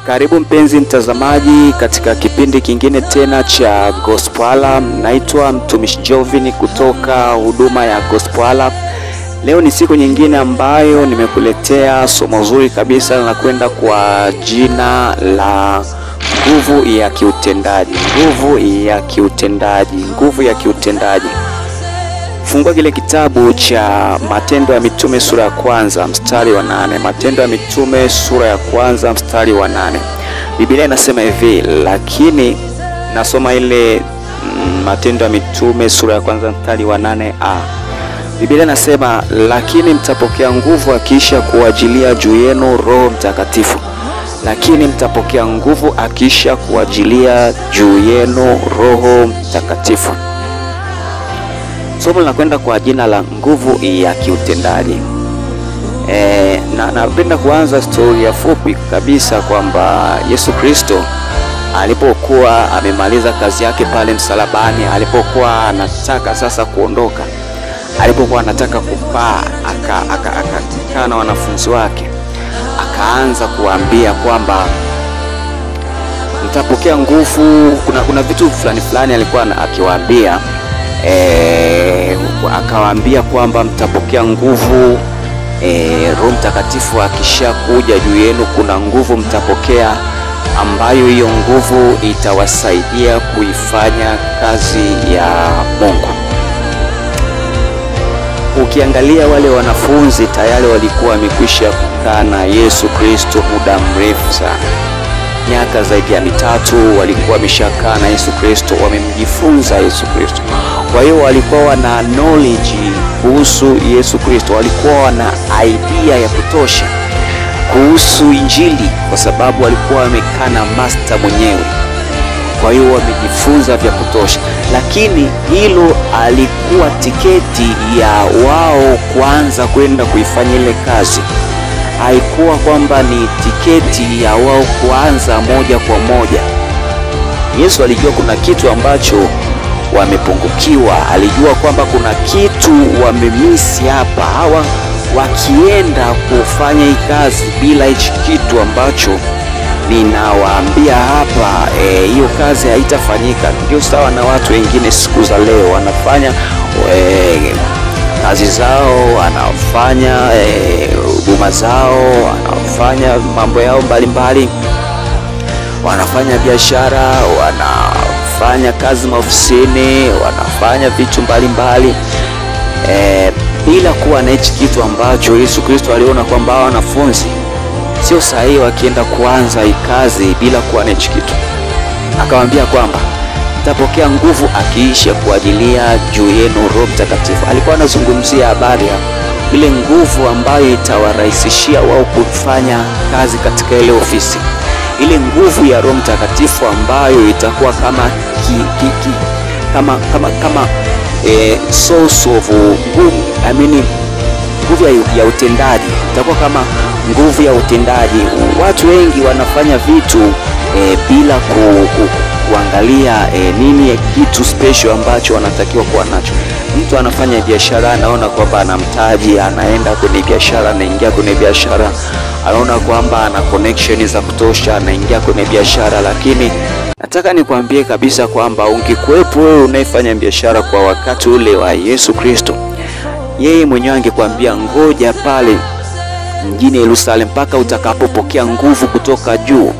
Karibu mpenzi mtazamaji katika kipindi kingine tena cha Gospel. Naitwa mtumishi Jovin kutoka huduma ya Gospel. Leo ni siku nyingine ambayo nimekuletea somo zuri kabisa na kwenda kwa jina la nguvu ya kiutendaji. Nguvu ya kiutendaji. Fungua kile kitabu cha Matendo ya Mitume sura ya kwanza mstari wa 8. Matendo ya Mitume sura ya kwanza mstari wa 8. Biblia inasema hivi, lakini nasoma ile Matendo ya Mitume sura ya kwanza mstari wa 8a. Biblia inasema, lakini mtapokea nguvu akiisha kuajilia juu yenu Roho Mtakatifu. Lakini mtapokea nguvu akiisha kuajilia juu yenu Roho Mtakatifu. Somo linakwenda kwa jina la nguvu ya kiutendaji. Napenda kuanza historia fupi kabisa kwamba Yesu Kristo alipokuwa amemaliza kazi yake pale msalabani, alipokuwa anataka sasa kuondoka, alipokuwa anataka kupaa, akakaa na wanafunzi wake, akaanza kuambia kwamba mtapokea nguvu. Kuna vitu fulani alikuwa akiwaambia, akawaambia kwamba mtapokea nguvu, Roho Mtakatifu akishakuja juu yenu kuna nguvu mtapokea, ambayo hiyo nguvu itawasaidia kuifanya kazi ya Mungu. Ukiangalia wale wanafunzi tayari walikuwa wamekwisha kukaa na Yesu Kristo muda mrefu sana, miaka zaidi ya 3 walikuwa wameshakaa na Yesu Kristo, wamemjifunza Yesu Kristo. Kwa hiyo walikuwa wana knowledge kuhusu Yesu Kristo, walikuwa wana idea ya kutosha kuhusu Injili, kwa sababu walikuwa wamekaa na master mwenyewe. Kwa hiyo wamejifunza vya kutosha, lakini hilo alikuwa tiketi ya wao kuanza kwenda kuifanya ile kazi. Haikuwa kwamba ni tiketi ya wao kuanza moja kwa moja. Yesu alijua kuna kitu ambacho wamepungukiwa, alijua kwamba kuna kitu wamemisi hapa. Hawa wakienda kufanya hii kazi bila hichi kitu ambacho ninawaambia hapa, hiyo kazi haitafanyika. Ndio sawa na watu wengine siku za leo wanafanya kazi zao, wanafanya huduma zao, wanafanya mambo yao mbalimbali, wanafanya biashara, wanafanya kazi maofisini, wanafanya vitu mbalimbali bila kuwa na hichi kitu ambacho Yesu Kristo aliona kwamba wanafunzi sio sahihi wakienda kuanza hii kazi bila kuwa na hichi kitu. Akamwambia kwamba mtapokea nguvu akiisha kuajilia juu yenu Roho Mtakatifu. Alikuwa anazungumzia habari ya ile nguvu ambayo itawarahisishia wao kufanya kazi katika ile ofisi. Ile nguvu ya Roho Mtakatifu ambayo itakuwa kama source of nguvu ya utendaji. Itakuwa kama nguvu ya utendaji. Watu wengi wanafanya vitu bila kuangalia nini kitu special ambacho wanatakiwa kuwa nacho. Mtu anafanya biashara, anaona kwamba ana mtaji, anaenda kwenye biashara, anaingia kwenye biashara, anaona kwamba ana connection za kutosha, anaingia kwenye biashara. Lakini nataka nikwambie kabisa kwamba ungekuwepo wewe unayefanya biashara kwa wakati ule wa Yesu Kristo, yeye mwenyewe angekwambia ngoja pale mjini Yerusalemu mpaka utakapopokea nguvu kutoka juu.